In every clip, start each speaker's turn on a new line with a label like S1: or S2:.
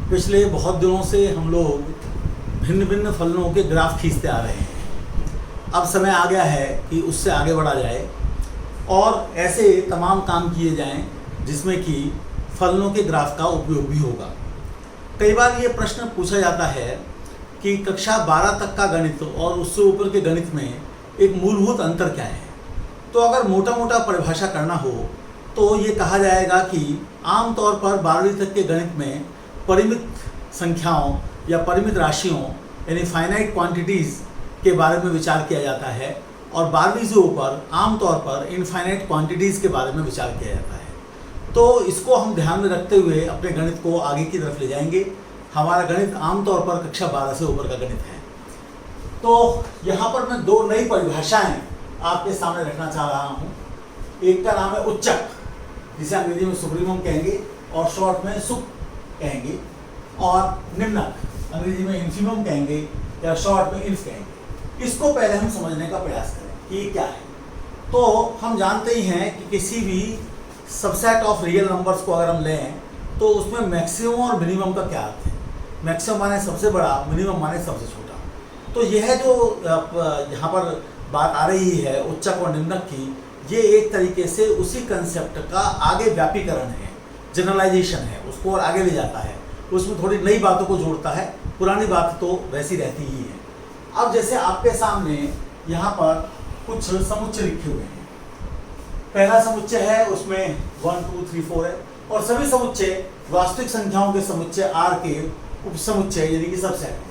S1: पिछले बहुत दिनों से हम लोग भिन्न भिन्न फलनों के ग्राफ खींचते आ रहे हैं। अब समय आ गया है कि उससे आगे बढ़ा जाए और ऐसे तमाम काम किए जाएं जिसमें कि फलनों के ग्राफ का उपयोग भी होगा। कई बार ये प्रश्न पूछा जाता है कि कक्षा 12 तक का गणित और उससे ऊपर के गणित में एक मूलभूत अंतर क्या है। तो अगर मोटा मोटा परिभाषा करना हो तो ये कहा जाएगा कि आमतौर पर 12वीं तक के गणित में परिमित संख्याओं या परिमित राशियों यानी फाइनाइट क्वांटिटीज़ के बारे में विचार किया जाता है और 12वीं से ऊपर आमतौर पर इनफाइनाइट क्वांटिटीज़ के बारे में विचार किया जाता है। तो इसको हम ध्यान में रखते हुए अपने गणित को आगे की तरफ ले जाएंगे। हमारा गणित आमतौर पर कक्षा 12 से ऊपर का गणित है। तो यहाँ पर मैं दो नई परिभाषाएं आपके सामने रखना चाह रहा हूँ। एक का नाम है उच्चक, जिसे अंग्रेजी में सुप्रीमम कहेंगे और शॉर्ट में सुप कहेंगे, और निम्नक अंग्रेजी में इन्फीमम कहेंगे या शॉर्ट में इन्फ कहेंगे। इसको पहले हम समझने का प्रयास करें कि ये क्या है। तो हम जानते ही हैं कि किसी भी सबसेट ऑफ रियल नंबर्स को अगर हम लें तो उसमें मैक्सिमम और मिनिमम का क्या अर्थ है। मैक्सिमम माने सबसे बड़ा, मिनिमम माने सबसे छोटा। तो यह जो यहाँ पर बात आ रही है उच्चक और निम्नक की, ये एक तरीके से उसी कंसेप्ट का आगे व्यापीकरण है, जनरलाइजेशन है, उसको और आगे ले जाता है। उसमें थोड़ी नई बातों को जोड़ता है, पुरानी बात तो वैसी रहती ही है। अब जैसे आपके सामने यहाँ पर कुछ समुच्चय लिखे हुए हैं। पहला समुच्चय है, उसमें 1 2 3 4 है और सभी समुच्चय वास्तविक संख्याओं के समुच्चय R के उपसमुच्चय यानी कि सबसेट है।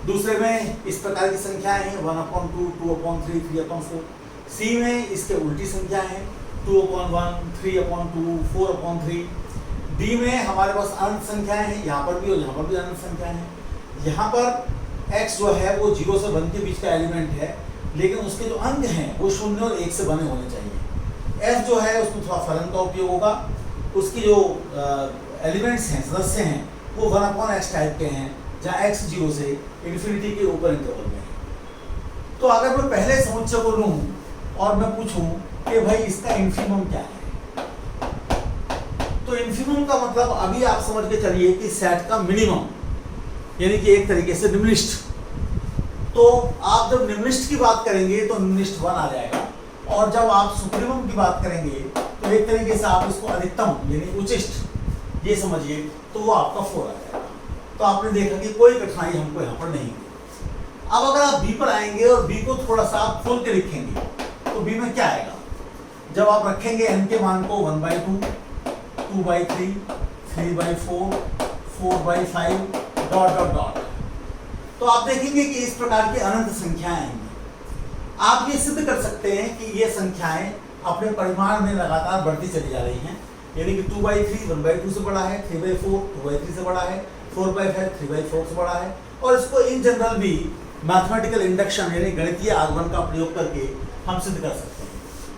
S1: दूसरे में इस प्रकार की संख्याएं हैं 1/2, 2/3, 3/4। सी में इसके उल्टी संख्या है 2/1, 3/2, 4/3। डी में हमारे पास अनंत संख्याएं हैं, यहाँ पर भी और यहाँ पर भी अनंत संख्याएं हैं। यहाँ पर x जो है वो 0 से 1 के बीच का एलिमेंट है, लेकिन उसके जो अंक हैं वो 0 और 1 से बने होने चाहिए। f जो है उसमें थोड़ा फलन का उपयोग होगा। उसकी जो एलिमेंट्स हैं, सदस्य हैं, वो 1/x टाइप के हैं, जहाँ x 0 से इन्फिनिटी के ऊपर इंटरवल में है। तो अगर मैं पहले समुच्चय को लूँ और मैं पूछूं कि भाई इसका इन्फीमम क्या है, तो इन्फीमम का मतलब अभी आप समझ के चलिए कि सेट का मिनिमम यानी कि एक तरीके से निम्निष्ठ। तो आप जब निम्निष्ठ की बात करेंगे तो निम्निष्ठ 1 आ जाएगा, और जब आप सुप्रीमम की बात करेंगे तो एक तरीके से आप इसको अधिकतम यानी उच्चिष्ठ ये समझिए, तो वो आपका 4 आ जाएगा। तो आपने देखा कि कोई कठिनाई हमको यहाँ पर नहीं हुई। अब अगर आप बी पर आएंगे और बी को थोड़ा सा आप खोल के लिखेंगे तो बी में क्या आएगा। जब आप रखेंगे n के मान को 1/2, 2/3, 3/4, 4/5 ... तो आप देखेंगे कि इस प्रकार की अनंत संख्याएं आएंगी। आप ये सिद्ध कर सकते हैं कि ये संख्याएं अपने परिमाण में लगातार बढ़ती चली जा रही हैं, यानी कि 2/3 1/2 से बड़ा है, 3/4 2/3 से बड़ा है, 4/5 3/4 से बड़ा है। और इसको इन जनरल भी मैथमेटिकल इंडक्शन यानी गणितीय आगमन का प्रयोग करके हम सिद्ध कर सकते हैं।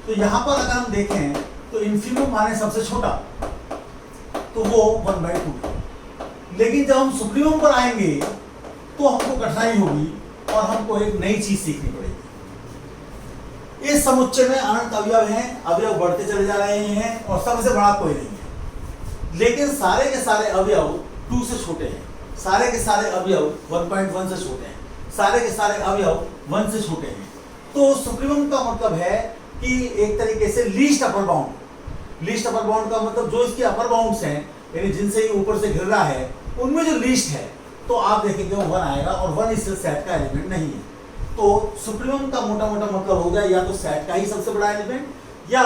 S1: तो यहाँ पर अगर हम देखें तो इन्फीमम माने सबसे छोटा, तो वो 1/2 है। लेकिन जब हम सुप्रीमम पर आएंगे तो हमको कठिनाई होगी और हमको एक नई चीज सीखनी पड़ेगी। इस समुच्चय में अनंत अवयव हैं, अवयव बढ़ते चले जा रहे हैं और सबसे बड़ा कोई नहीं है, लेकिन सारे के सारे अवयव 2 से छोटे हैं, सारे के सारे अवयव 1.1 से छोटे हैं, सारे के सारे अवयव 1 से छोटे हैं। तो सुप्रीमम का मतलब है कि एक तरीके से least upper bound. Least upper bound का मतलब जो इसकी अपर बाउंड्स हैं यानी जिनसे ये ऊपर से घिर रहा है उनमें जो लीस्ट है, तो आप देखेंगे वो 1 आएगा और 1 इस सेट का एलिमेंट नहीं है। तो सुप्रीमम का मोटा मोटा मतलब होगा या तो सेट का ही सबसे बड़ा एलिमेंट या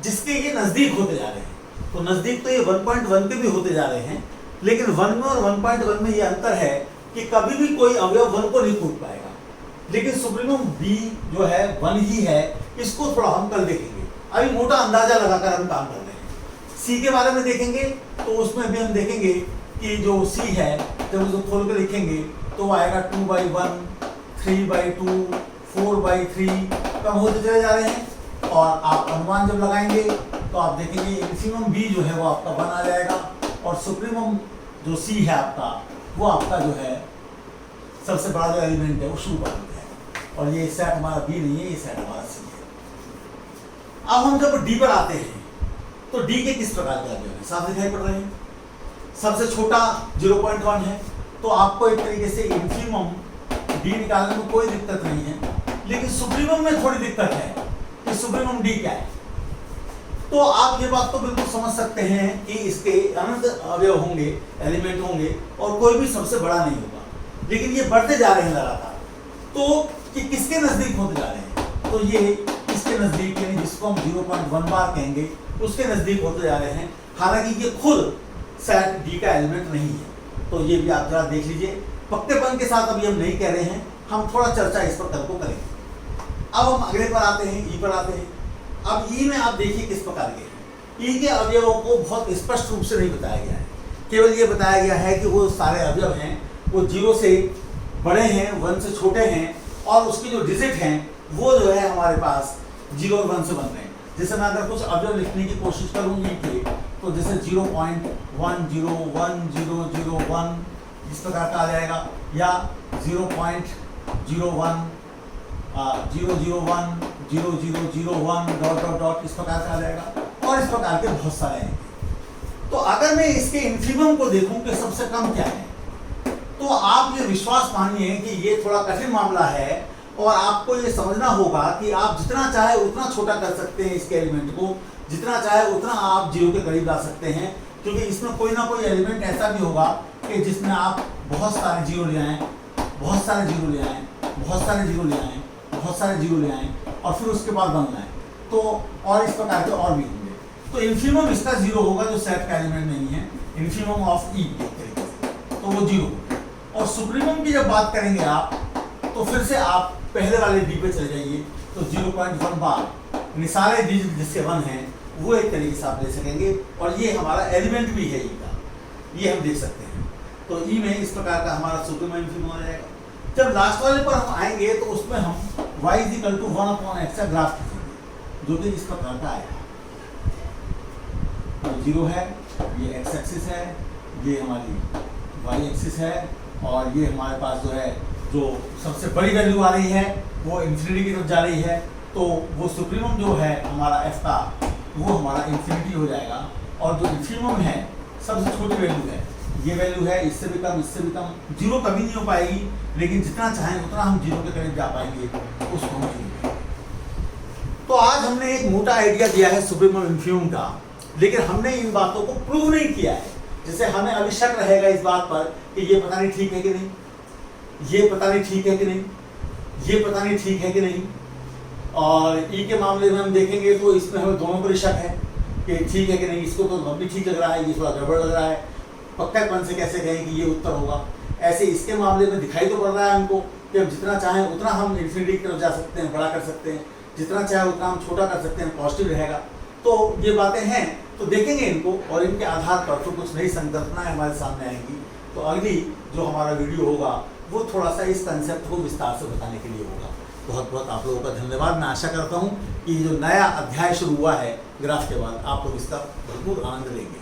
S1: जिसके ये नजदीक होते जा रहे हैं। तो नजदीक तो ये 1.1 के भी होते जा रहे हैं, लेकिन 1 में और 1.1 में ये अंतर है कि कभी भी कोई अवयव 1 को नहीं कूद पाएगा। लेकिन सुप्रीमम बी जो है 1 ही है। इसको थोड़ा हम कल देखेंगे, अभी मोटा अंदाजा लगाकर हम काम कर रहे हैं। सी के बारे में देखेंगे तो उसमें भी हम देखेंगे कि जो सी है जब उसको खोल कर लिखेंगे तो वो आएगा 2/1, 3/2, 4/3 कम होते चले जा रहे हैं। और आप अनुमान जब लगाएंगे तो आप देखेंगे इन्फीमम बी जो है वो आपका 1 आ जाएगा और सुप्रीमम जो सी है आपका वो आपका जो है सबसे बड़ा जो एलिमेंट है वो शुरू कर देता है। और ये सेट हमारा बी नहीं है, ये सेट हमारा सी है। अब हम जब डी पर आते हैं तो डी के किस प्रकार के अवयव हैं साफ दिखाई पड़ रहे हैं। सबसे छोटा 0.1 है, तो आपको एक तरीके से इन्फीमम डी निकालने में कोई दिक्कत नहीं है। लेकिन सुप्रीमम में थोड़ी दिक्कत है कि सुप्रीमम डी क्या है। तो आप ये बात तो बिल्कुल समझ सकते हैं कि इसके अनंत अवयव होंगे, एलिमेंट होंगे, और कोई भी सबसे बड़ा नहीं होगा, लेकिन ये बढ़ते जा रहे हैं लगातार। तो कि किसके नजदीक होते जा रहे हैं, तो ये इसके नजदीक, यानी जिसको हम 0.1 बार कहेंगे, उसके नजदीक होते जा रहे हैं। हालांकि ये खुद सेट डी का एलिमेंट नहीं है। तो ये भी आप जरा देख लीजिए, पक्केपन के साथ अभी हम नहीं कह रहे हैं, हम थोड़ा चर्चा इस पर कल को करेंगे। अब हम अगले पर आते हैं, ई पर आते हैं। अब ई में आप देखिए किस प्रकार के हैं। ई के अवयवों को बहुत स्पष्ट रूप से नहीं बताया गया है, केवल ये बताया गया है कि वो सारे अवयव हैं वो 0 से बड़े हैं, 1 से छोटे हैं, और उसकी जो डिजिट हैं वो जो है हमारे पास 0 और 1 से बन रहे हैं। जैसे मैं अगर कुछ अवयव लिखने की कोशिश करूँ ई के, तो जैसे 0.101001 इस प्रकार का आ जाएगा, या 0.01 001 इस प्रकार का आ जाएगा, और इस प्रकार के बहुत सारे हैं। तो अगर मैं इसके इन्फीमम को देखूं कि सबसे कम क्या है, तो आप ये विश्वास मानिए कि ये थोड़ा कठिन मामला है, और आपको ये समझना होगा कि आप जितना चाहे उतना छोटा कर सकते हैं इसके एलिमेंट को, जितना चाहे उतना आप 0 के करीब ला सकते हैं, क्योंकि इसमें कोई ना कोई एलिमेंट ऐसा भी होगा कि जिसमें आप बहुत सारे 0 ले आएँ, बहुत सारे 0 ले आएँ, बहुत सारे 0 ले आएँ, बहुत सारे 0 ले आएँ, और फिर उसके बाद 1 लाएँ, तो और इस प्रकार के और भी होंगे। तो इन्फीमम इसका 0 होगा जो सेट का एलिमेंट नहीं है, इन्फीमम ऑफ ई एक तरीके से, तो वो 0। और सुप्रीमम की जब बात करेंगे आप, तो फिर से आप पहले वाले डी पे चले जाइए, तो 0.1 बार, यानी सारे डिजिट जिसके 1 हैं वो एक तरीके से आप ले सकेंगे, और ये हमारा एलिमेंट भी है ई का, ये हम देख सकते हैं। तो ई में इस प्रकार का हमारा सुप्रीमम इन्फीमम आ जाएगा। जब लास्ट वाले पर हम आएंगे तो उसमें हम y = 1/x का ग्राफ खींचेंगे, जो कि इस प्रकार का आएगा। तो 0 है, ये x एक्सिस है, ये हमारी y एक्सिस है, और ये हमारे पास जो है, जो सबसे बड़ी वैल्यू आ रही है वो इन्फिनिटी की तरफ जा रही है, तो वो सुप्रीमम जो है हमारा f का, वो हमारा इन्फिनिटी हो जाएगा। और जो इन्फीमम है सबसे छोटी वैल्यू है, ये वैल्यू है, इससे भी कम, इससे भी कम, 0 कभी नहीं हो पाएगी, लेकिन जितना चाहें उतना हम 0 के करीब जा पाएंगे, उसको हम चुनेंगे। तो आज हमने एक मोटा आइडिया दिया है सुप्रीमम इन्फीमम का, लेकिन हमने इन बातों को प्रूव नहीं किया है। जैसे हमें अभी शक रहेगा इस बात पर कि ये पता नहीं ठीक है कि नहीं, ये पता नहीं ठीक है कि नहीं, ये पता नहीं ठीक है कि नहीं। और ई के मामले में हम देखेंगे तो इसमें हमें दोनों पर शक है कि ठीक है कि नहीं, इसको तो अब भी ठीक लग रहा है, ये थोड़ा गड़बड़ लग रहा है, पक्कापन से कैसे कहें कि ये उत्तर होगा। ऐसे इसके मामले में दिखाई तो पड़ रहा है हमको कि अब जितना चाहें उतना हम इन्फिनिटी की तरफ जा सकते हैं, बड़ा कर सकते हैं, जितना चाहे उतना हम छोटा कर सकते हैं, पॉजिटिव रहेगा। तो ये बातें हैं, तो देखेंगे इनको, और इनके आधार पर तो कुछ नई संकल्पनाएं हमारे सामने आएंगी। तो अगली जो हमारा वीडियो होगा वो थोड़ा सा इस कंसेप्ट को विस्तार से बताने के लिए होगा। बहुत बहुत आप लोगों का धन्यवाद। मैं आशा करता हूँ कि जो नया अध्याय शुरू हुआ है ग्राफ के बाद, आप लोग इसका भरपूर आनंद लेंगे।